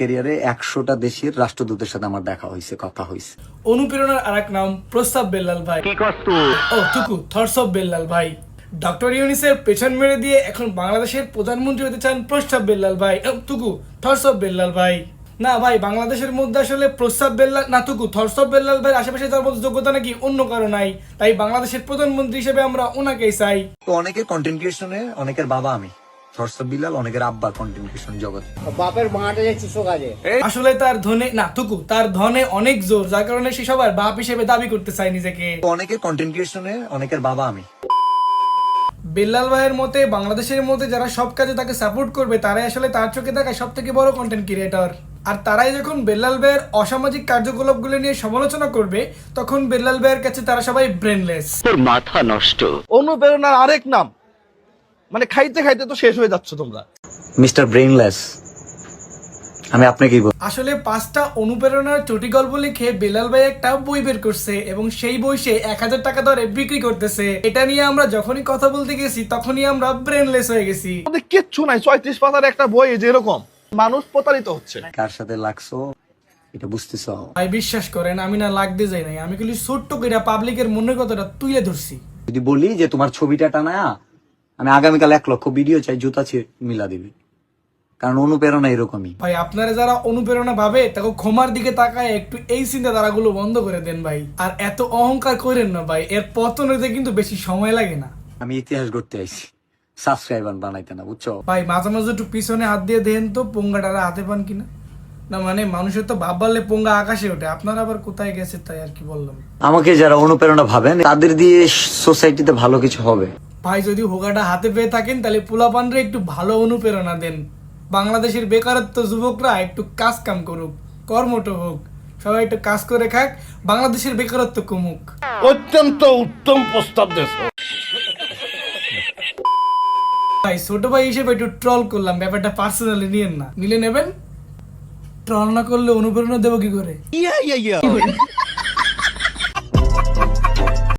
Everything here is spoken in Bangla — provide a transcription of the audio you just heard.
ক্যারিয়ারে 100টা দেশের রাষ্ট্রদূতের সাথে আমার দেখা হয়েছে, কথা হয়েছে। অনুপ্রেরণার আরেক নাম প্রস্তাব বেল্লাল ভাই। কি কষ্ট ও টুকু থটস অফ বেল্লাল ভাই। ডক্টর ইউনিসের পেছন মেরে দিয়ে এখন বাংলাদেশের প্রধানমন্ত্রী হতে চান প্রস্তাব বেল্লাল ভাই। টুকু থটস অফ বেল্লাল ভাই। না ভাই, বাংলাদেশের মধ্যে আসলে প্রস্তাব বেল্লাল না টুকু থটস অফ বেল্লাল ভাই আশেপাশে তার মধ্যে যোগ্যতা নাকি অন্য কারো নাই, তাই বাংলাদেশের প্রধানমন্ত্রী হিসেবে আমরা ওনাকেই চাই। তো অনেকের কন্টেন্ট ক্রিয়েশনে অনেকের বাবা আমি, থটস অফ বিল্লাল অনেকের আব্বা কন্টেন্ট ক্রিয়েশন জগৎ। বাপের মাঠে যাচ্ছি কাজে। আসলে তার ধনে না টুকু তার ধনে অনেক জোর, যার কারণে সে সবার বাপ হিসেবে দাবি করতে চায় নিজেকে। তো অনেকের কন্টেন্ট ক্রিয়েশনে অনেকের বাবা আমি। বেল্লাল ভাইয়ের মতে বাংলাদেশের মধ্যে যারা সব কাজে তাকে সাপোর্ট করবে তারাই আসলে তার চোখে দেখায় সব থেকে বড় কন্টেন্ট ক্রিয়েটর। আর তারাই যখন বেল্লাল ভাইয়ের অসামাজিক কার্যকলাপগুলো নিয়ে সমালোচনা করবে তখন বেল্লাল ভাইয়ের কাছে তারা সবাই ব্রেনলেস। মাথা নষ্ট। অনুপ্রেরণার আরেক নাম, মানে খাইতে খাইতে তো শেষ হয়ে যাচ্ছে তোমরা। মিস্টার ব্রেইনলেস, আমি আপনাকেই বলি। আসলে 5টা অনুপ্রেরণার চটি গল্প লিখে বেল্লাল ভাই একটা বই বের করছে এবং সেই বই সে 1000 টাকা দরে বিক্রি করতেছে। এটা নিয়ে আমরা যখনই কথা বলতে গেছি তখনই আমরা ব্রেনলেস হয়ে গেছি। আমাদের কিচ্ছু নাই, 34 পাতার একটা বই যেরকম মানুষ প্রতারিত হচ্ছে। কার সাথে লাগছো এটা বুঝতেছ? ভাই বিশ্বাস করেন আমি না লাগতে যাই নাই, আমি খালি ছোট্ট করে পাবলিকের মনের কথাটা তুলে ধরছি। যদি বলি যে তোমার ছবিটা টানায়া আমি আগামীকাল 1 লক্ষ ভিডিও চাই, জুতা মিলা দিবি, কারণ অনুপ্রেরণা এরকমই। ভাই আপনারা যারা অনুপ্রেরণা ভাবে তাকে ক্ষমার দিকে তাকায় একটু এই চিন্তাধারাগুলো বন্ধ করে দেন ভাই। আর এত অহংকার করেন না ভাই, এর পতন হতে কিন্তু বেশি সময় লাগে না। আমি ইতিহাস গড়তে আইছি, সাবস্ক্রাইবার বানাইতে না, বুঝছো? ভাই মাঝে মাঝে একটু পিছনে হাত দিয়ে দেন তো পোঙ্গাটারা হাতে পান কিনা। না মানে মানুষের তো ভাব বাড়লে পোঙ্গা আকাশে ওঠে, আপনারা আবার কোথায় গেছে তাই আর কি বললাম। আমাকে যারা অনুপ্রেরণা ভাবেন তাদের দিয়ে সোসাইটিতে ভালো কিছু হবে। ভাই যদি হোগাটা হাতে পেয়ে থাকেন তাহলে পোলাপানরে একটু ভালো অনুপ্রেরণা দেন। বাংলাদেশের বেকারত্ব যুবকরা একটু কাজ কাম করুক, কর্মঠ হোক, সবাই একটু কাজ করে খাক, বাংলাদেশের বেকারত্ব কমুক। অত্যন্ত উত্তম প্রস্তাব দেশ। ভাই ছোট ভাই হিসেবে একটু ট্রল করলাম, ব্যাপারটা পার্সোনালি নিয়েন না, নিলে নেবেন। ট্রল না করলে অনুপ্রেরণা দেবো কি করে?